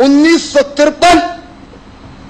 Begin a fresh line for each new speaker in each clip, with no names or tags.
1953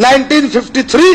1953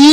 E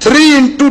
3 ×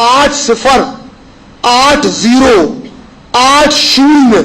8 0 8 0 8 0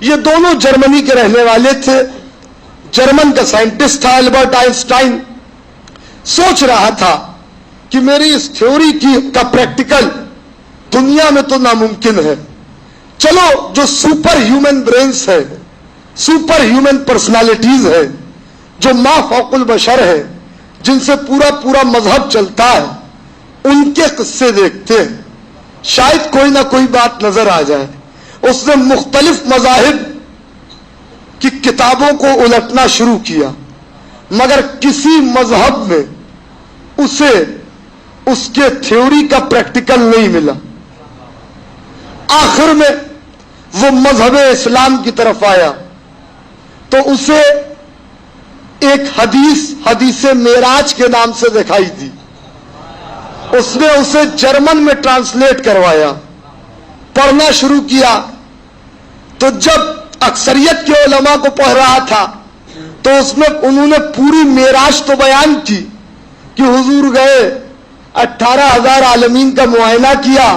یہ دونوں جرمنی کے رہنے والے تھے. جرمن کا سائنٹسٹ تھا البرٹ آئنسٹائن. سوچ رہا تھا کہ میری اس تھیوری کا پریکٹیکل دنیا میں تو ناممکن ہے. چلو جو سپر ہیومن برینز ہے, سپر ہیومن پرسنالٹیز ہے, جو ما فوق البشر ہے, جن سے پورا مذہب چلتا ہے, ان کے قصے دیکھتے ہیں, شاید کوئی نہ کوئی بات نظر آ جائے. اس نے مختلف مذاہب کی کتابوں کو الٹنا شروع کیا, مگر کسی مذہب میں اسے اس کے تھیوری کا پریکٹیکل نہیں ملا. آخر میں وہ مذہب اسلام کی طرف آیا تو اسے ایک حدیث معراج کے نام سے دکھائی دی. اس نے اسے جرمن میں ٹرانسلیٹ کروایا, پڑھنا شروع کیا. تو جب اکثریت کے علماء کو پڑھ رہا تھا تو اس میں انہوں نے پوری معراج تو بیان کی کہ حضور گئے, 18,000 عالمین کا معائنہ کیا,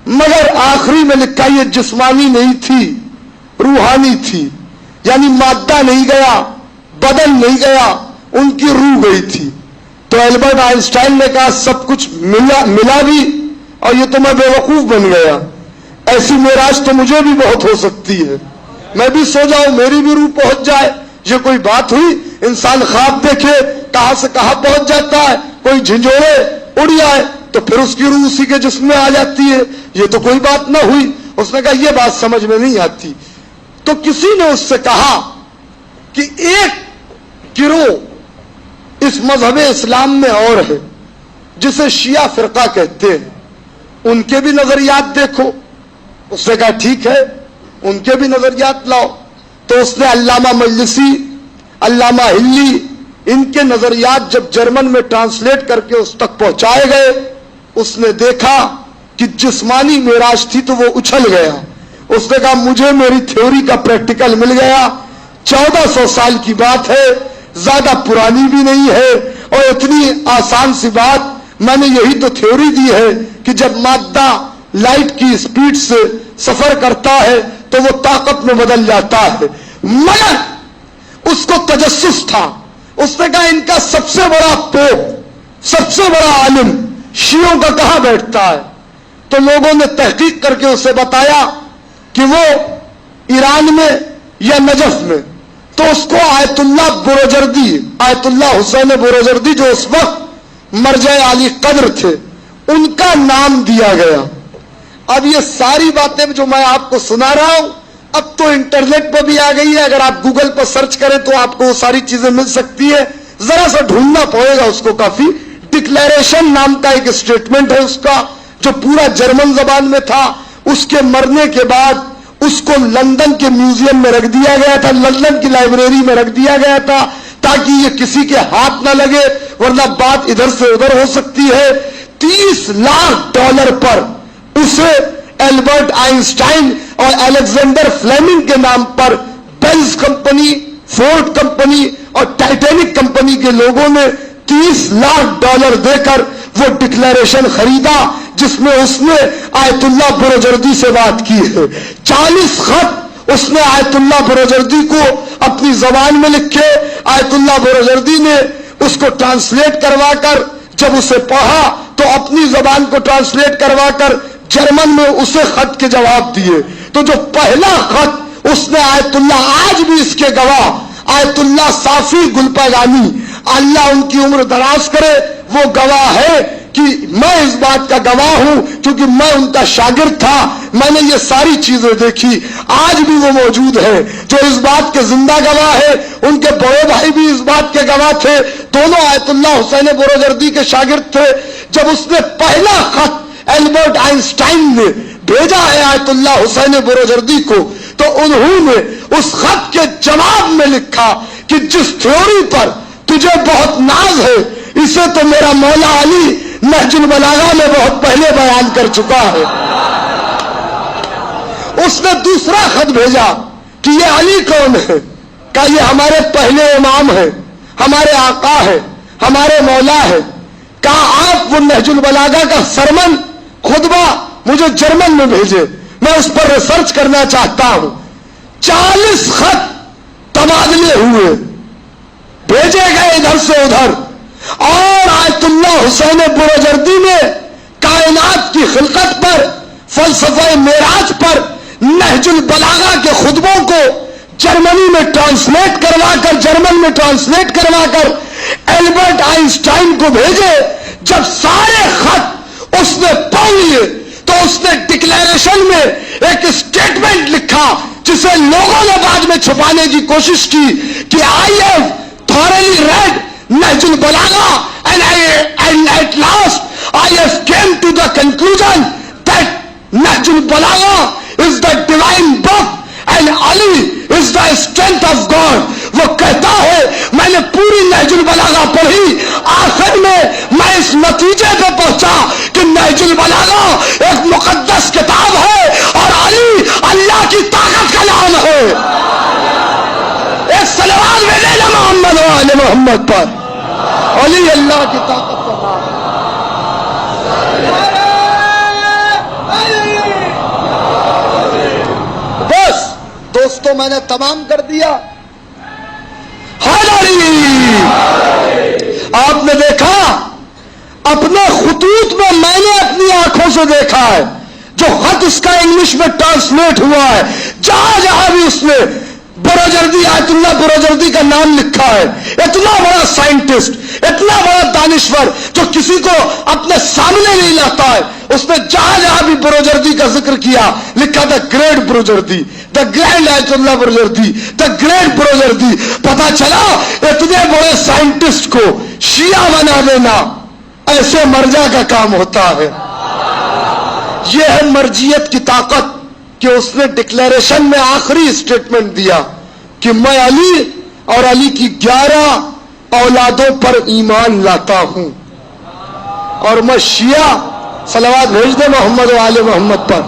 مگر آخری میں لکھا یہ جسمانی نہیں تھی, روحانی تھی. یعنی مادہ نہیں گیا, بدن نہیں گیا, ان کی روح گئی تھی. تو البرٹ آئنسٹائن نے کہا سب کچھ ملا بھی, اور یہ تو میں بے وقوف بن گیا. ایسی معراج تو مجھے بھی بہت ہو سکتی ہے, میں بھی سو جاؤں, میری بھی روح پہنچ جائے. یہ کوئی بات ہوئی؟ انسان خواب دیکھے کہاں سے کہاں پہنچ جاتا ہے, کوئی جھنجھوڑے اڑ جائے تو پھر اس کی روح اسی کے جسم میں آ جاتی ہے. یہ تو کوئی بات نہ ہوئی. اس نے کہا یہ بات سمجھ میں نہیں آتی. تو کسی نے اس سے کہا کہ ایک گروہ اس مذہب اسلام میں اور ہے جسے شیعہ فرقہ کہتے ہیں, ان کے بھی نظریات دیکھو. اس نے کہا ٹھیک ہے, ان کے بھی نظریات لاؤ. تو اس نے علامہ مجلسی, علامہ ہلی, ان کے نظریات جب جرمن میں ٹرانسلیٹ کر کے اس تک پہنچائے گئے, اس نے دیکھا کہ جسمانی معراج تھی تو وہ اچھل گیا. اس نے کہا مجھے میری تھیوری کا پریکٹیکل مل گیا. 1400 سال کی بات ہے, زیادہ پرانی بھی نہیں ہے, اور اتنی آسان سی بات. میں نے یہی تو تھیوری دی ہے کہ جب مادہ لائٹ کی اسپیڈ سے سفر کرتا ہے تو وہ طاقت میں بدل جاتا ہے. مگر اس کو تجسس تھا. اس نے کہا ان کا سب سے بڑا پوپ, سب سے بڑا عالم شیعوں کا کہاں بیٹھتا ہے؟ تو لوگوں نے تحقیق کر کے اسے بتایا کہ وہ ایران میں یا نجف میں. تو اس کو آیت اللہ بروجردی, آیت اللہ حسین بروجردی جو اس وقت مرجع عالی قدر تھے, ان کا نام دیا گیا. اب یہ ساری باتیں جو میں آپ کو سنا رہا ہوں اب تو انٹرنیٹ پہ بھی آ گئی ہے. اگر آپ گوگل پر سرچ کریں تو آپ کو وہ ساری چیزیں مل سکتی ہے. ذرا سا ڈھونڈنا پڑے گا اس کو کافی. ڈکلیریشن نام کا ایک اسٹیٹمنٹ ہے اس کا, جو پورا جرمن زبان میں تھا. اس کے مرنے کے بعد اس کو لندن کے میوزیم میں رکھ دیا گیا تھا, لندن کی لائبریری میں رکھ دیا گیا تھا, تاکہ یہ کسی کے ہاتھ نہ لگے, ورنہ بات ادھر سے ادھر ہو سکتی ہے. 30 لاکھ ڈالر پر اسے البرٹ آئنسٹائن اور الیگزینڈر فلیمنگ کے نام پر بینز کمپنی, فورڈ کمپنی اور ٹائٹینک کمپنی کے لوگوں نے 30 لاکھ ڈالر دے کر وہ ڈکلیریشن خریدا, جس میں اس نے آیت اللہ بروجردی سے بات کی ہے. 40 خط اس نے آیت اللہ بروجردی کو اپنی زبان میں لکھے. آیت اللہ بروجردی نے اس کو ٹرانسلیٹ کروا کر جب اسے پڑھا تو اپنی زبان کو ٹرانسلیٹ کروا کر جرمن میں اسے خط کے جواب دیے. تو جو پہلا خط اس نے آیت اللہ, آج بھی اس کے گواہ آیت اللہ صافی گلپاگانی, اللہ ان کی عمر دراز کرے, وہ گواہ ہے کہ میں اس بات کا گواہ ہوں کیونکہ میں ان کا شاگرد تھا. میں نے یہ ساری چیزیں دیکھی. آج بھی وہ موجود ہے جو اس بات کے زندہ گواہ ہے. ان کے بڑے بھائی بھی اس بات کے گواہ تھے. دونوں آیت اللہ حسین بروجردی کے شاگرد تھے. جب اس نے پہلا خط البرٹ آئنسٹائن نے بھیجا ہے آیت اللہ حسین بروجردی کو, تو انہوں نے اس خط کے جواب میں لکھا کہ جس تھیوری پر تجھے بہت ناز ہے اسے تو میرا مولا علی نہج البلاغہ میں بہت پہلے بیان کر چکا ہے. اس نے دوسرا خط بھیجا کہ یہ علی کون ہے؟ کہ یہ ہمارے پہلے امام ہے, ہمارے آقا ہے, ہمارے مولا ہے. کہا آپ وہ نہج البلاغہ کا سرمن خطبہ مجھے جرمن میں بھیجے, میں اس پر ریسرچ کرنا چاہتا ہوں. 40 خط تبادلے ہوئے، بھیجے گئے ادھر سے ادھر، اور آیت اللہ حسین بروجردی نے کائنات کی خلقت پر، فلسفہ معراج پر، نہج البلاغہ کے خطبوں کو جرمنی میں ٹرانسلیٹ کروا کر، جرمن میں ٹرانسلیٹ کروا کر البرٹ آئنسٹائن کو بھیجے۔ جب سارے خط اس نے پڑھ لیے تو اس نے ڈکلیریشن میں ایک اسٹیٹمنٹ لکھا جسے لوگوں نے بعد میں چھپانے کی کوشش کی کہ I have thoroughly read Nahj al-Balagha and at last I have came to the conclusion that Nahj al-Balagha is the divine book and Ali is the strength of God۔ وہ کہتا ہے میں نے پوری نہج البلاغہ پڑھی، آخر میں میں اس نتیجے پہ پہنچا کہ نہج البلاغہ ایک مقدس کتاب ہے اور علی اللہ کی طاقت کا نام ہے۔ ایک صلوات بھیجے نا محمد و آل محمد پر، علی اللہ کی طاقت کا نام ہے۔ بس دوستو میں نے تمام کر دیا۔ آپ نے دیکھا اپنے خطوط میں نے اپنی آنکھوں سے دیکھا ہے جو خط اس کا انگلش میں ٹرانسلیٹ ہوا ہے، جہاں جہاں بھی اس نے بروجردی، آیت اللہ بروجردی کا نام لکھا ہے۔ اتنا بڑا سائنٹسٹ، اتنا بڑا دانشور جو کسی کو اپنے سامنے نہیں لاتا ہے، اس نے جہاں جہاں بھی بروجردی کا ذکر کیا لکھا تھا گریٹ بروجردی، دا گرینڈ آیت اللہ بروجردی، دا گریٹ بروجردی۔ پتا چلا اتنے بڑے سائنٹسٹ کو شیعہ بنا دینا ایسے مرجع کا کام ہوتا ہے۔ یہ ہے مرجعیت کی طاقت کہ اس نے ڈکلیریشن میں آخری اسٹیٹمنٹ دیا کہ میں علی اور علی کی 11 اولادوں پر ایمان لاتا ہوں، اور میں شیعہ، صلوات بھیج دے محمد و آل محمد پر۔